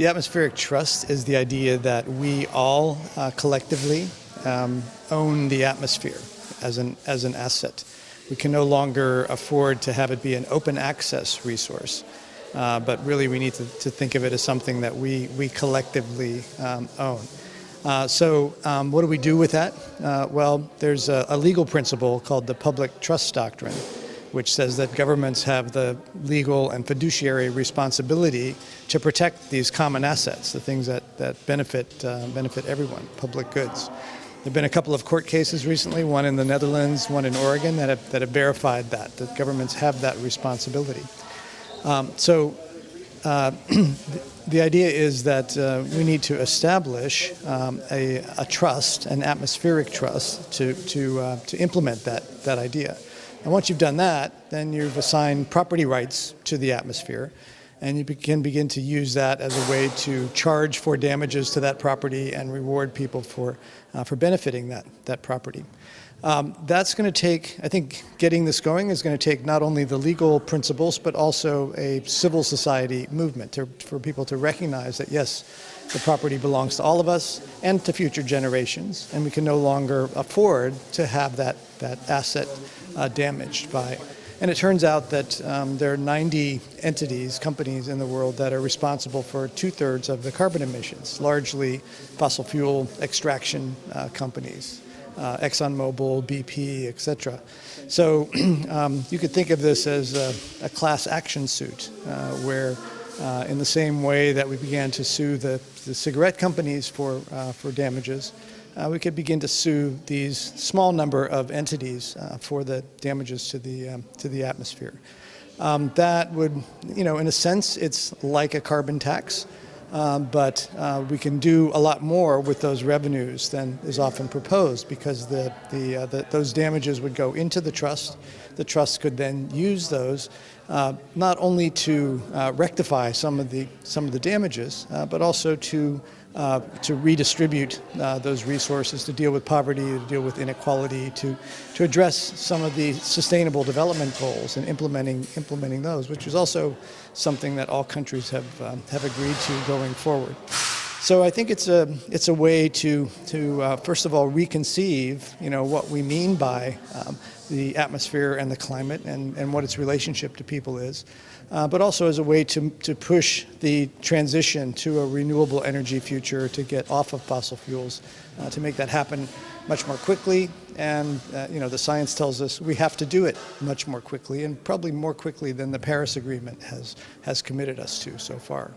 The Atmospheric Trust is the idea that we all collectively own the atmosphere as an asset. We can no longer afford to have it be an open access resource, but really we need to think of it as something that we collectively own. So what do we do with that? Well, there's a legal principle called the public trust doctrine, which says that governments have the legal and fiduciary responsibility to protect these common assets, the things that benefit everyone, public goods. There have been a couple of court cases recently, one in the Netherlands, one in Oregon, that have verified that governments have that responsibility. The idea is that we need to establish a trust, an atmospheric trust, to implement that idea. And once you've done that, then you've assigned property rights to the atmosphere, and you can begin to use that as a way to charge for damages to that property and reward people for benefiting that property. That's going to take, I think, getting this going is going to take not only the legal principles, but also a civil society movement for people to recognize that, yes, the property belongs to all of us and to future generations, and we can no longer afford to have that asset damaged by. And it turns out that there are 90 entities, companies in the world that are responsible for 2/3 of the carbon emissions, largely fossil fuel extraction companies. ExxonMobil, BP, etc. So you could think of this as a class action suit where in the same way that we began to sue the cigarette companies for damages, we could begin to sue these small number of entities for the damages to the atmosphere. That would, in a sense, it's like a carbon tax. But we can do a lot more with those revenues than is often proposed, because those damages would go into the trust. The trust could then use those not only to rectify some of the damages, but also to redistribute those resources, to deal with poverty, to deal with inequality, to address some of the sustainable development goals and implementing those, which is also something that all countries have agreed to going forward. So I think it's a way to first of all reconceive what we mean by the atmosphere and the climate and what its relationship to people is, but also as a way to push the transition to a renewable energy future, to get off of fossil fuels, to make that happen much more quickly. And the science tells us we have to do it much more quickly, and probably more quickly than the Paris Agreement has committed us to so far.